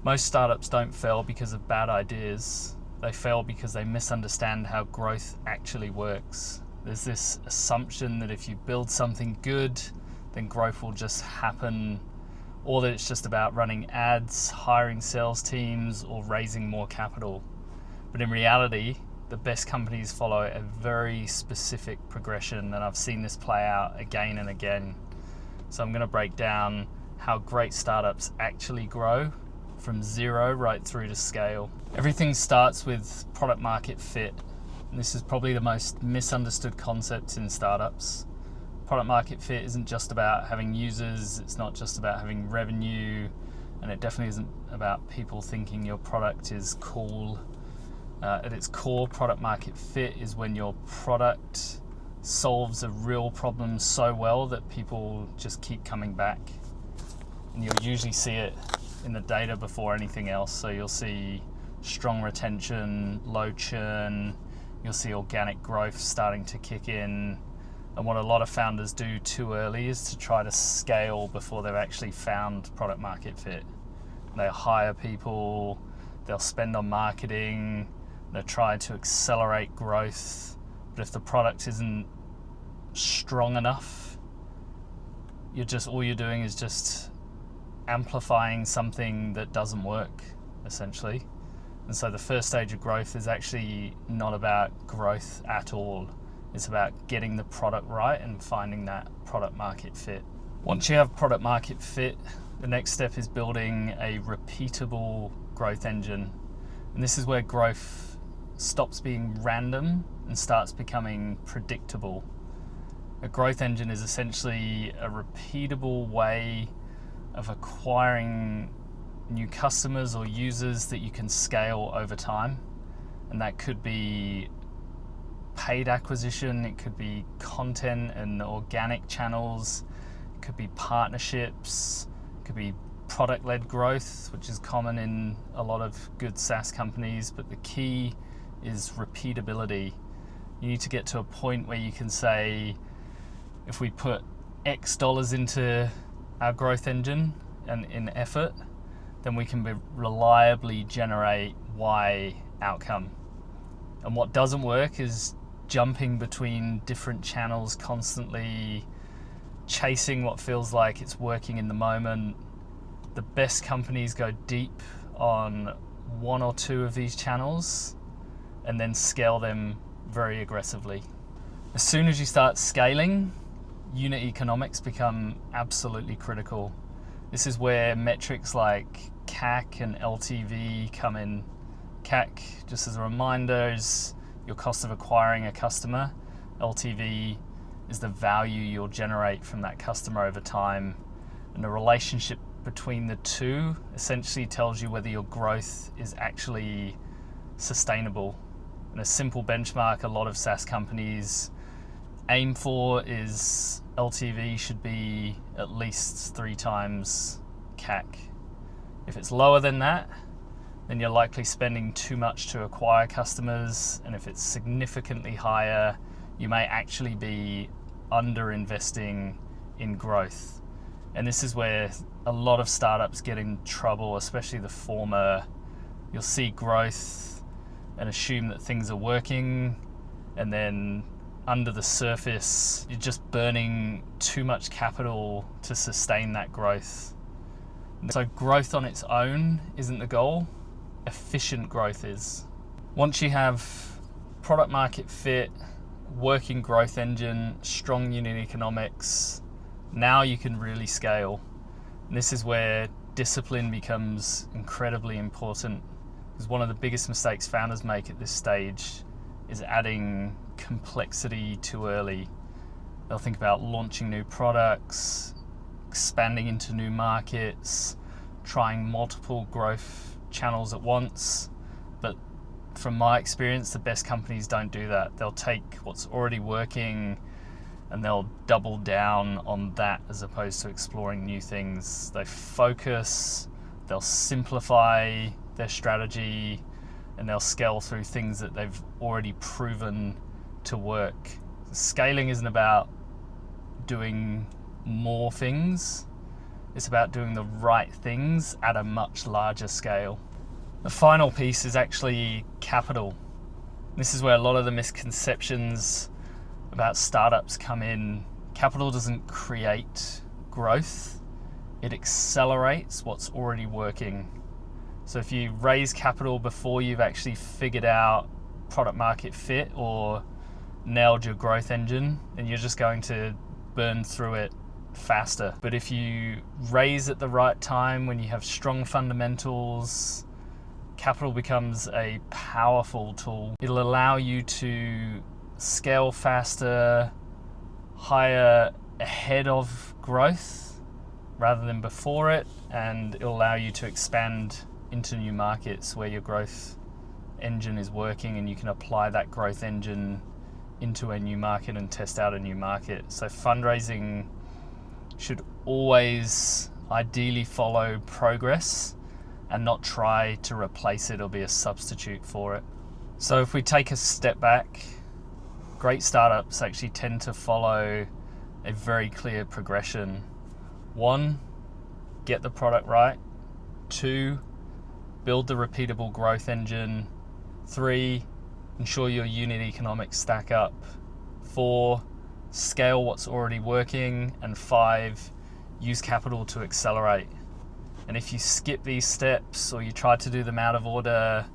Most startups don't fail because of bad ideas. They fail because they misunderstand how growth actually works. There's this assumption that if you build something good, then growth will just happen, or that it's just about running ads, hiring sales teams, or raising more capital. But in reality, the best companies follow a very specific progression, and I've seen this play out again and again. So I'm going to break down how great startups actually grow from zero right through to scale. Everything starts with product market fit. And this is probably the most misunderstood concept in startups. Product market fit isn't just about having users, it's not just about having revenue, and it definitely isn't about people thinking your product is cool. At its core, product market fit is when your product solves a real problem so well that people just keep coming back. And you'll usually see it in the data before anything else. So you'll see strong retention, low churn, you'll see organic growth starting to kick in. And what a lot of founders do too early is to try to scale before they've actually found product market fit. They hire people, they'll spend on marketing, they'll try to accelerate growth. But if the product isn't strong enough, all you're doing is just amplifying something that doesn't work, essentially. And so the first stage of growth is actually not about growth at all. It's about getting the product right and finding that product market fit. Once you have product market fit, the next step is building a repeatable growth engine. And this is where growth stops being random and starts becoming predictable. A growth engine is essentially a repeatable way of acquiring new customers or users that you can scale over time. And that could be paid acquisition, it could be content and organic channels, it could be partnerships, it could be product-led growth, which is common in a lot of good SaaS companies. But the key is repeatability. You need to get to a point where you can say, if we put X dollars into our growth engine and in effort, then we can reliably generate Y outcome. And what doesn't work is jumping between different channels constantly, chasing what feels like it's working in the moment. The best companies go deep on one or two of these channels and then scale them very aggressively. As soon as you start scaling, unit economics become absolutely critical. This is where metrics like CAC and LTV come in. CAC, just as a reminder, is your cost of acquiring a customer. LTV is the value you'll generate from that customer over time. And the relationship between the two essentially tells you whether your growth is actually sustainable. And a simple benchmark a lot of SaaS companies aim for is LTV should be at least 3 times CAC. If it's lower than that, then you're likely spending too much to acquire customers. And if it's significantly higher, you may actually be under-investing in growth. And this is where a lot of startups get in trouble, especially the former. You'll see growth and assume that things are working, and then under the surface, you're just burning too much capital to sustain that growth. So growth on its own isn't the goal. Efficient growth is. Once you have product market fit, working growth engine, strong unit economics, now you can really scale. And this is where discipline becomes incredibly important, because one of the biggest mistakes founders make at this stage is adding complexity too early. They'll think about launching new products, expanding into new markets, trying multiple growth channels at once. But from my experience, the best companies don't do that. They'll take what's already working and they'll double down on that as opposed to exploring new things. They focus, they'll simplify their strategy, and they'll scale through things that they've already proven to work. Scaling isn't about doing more things. It's about doing the right things at a much larger scale. The final piece is actually capital. This is where a lot of the misconceptions about startups come in. Capital doesn't create growth, it accelerates what's already working. So if you raise capital before you've actually figured out product market fit or nailed your growth engine, then you're just going to burn through it faster. But if you raise at the right time, when you have strong fundamentals, capital becomes a powerful tool. It'll allow you to scale faster, hire ahead of growth rather than before it, and it'll allow you to expand into new markets where your growth engine is working, and you can apply that growth engine into a new market and test out a new market. So fundraising should always ideally follow progress and not try to replace it or be a substitute for it. So if we take a step back, great startups actually tend to follow a very clear progression. 1, get the product right. 2, build the repeatable growth engine. 3, ensure your unit economics stack up. 4, scale what's already working. And 5, use capital to accelerate. And if you skip these steps or you try to do them out of order,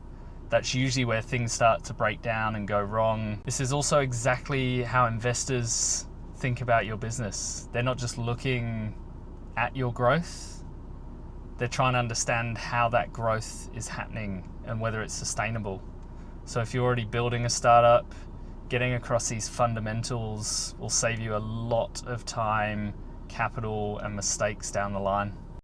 that's usually where things start to break down and go wrong. This is also exactly how investors think about your business. They're not just looking at your growth, they're trying to understand how that growth is happening and whether it's sustainable. So if you're already building a startup, getting across these fundamentals will save you a lot of time, capital, and mistakes down the line.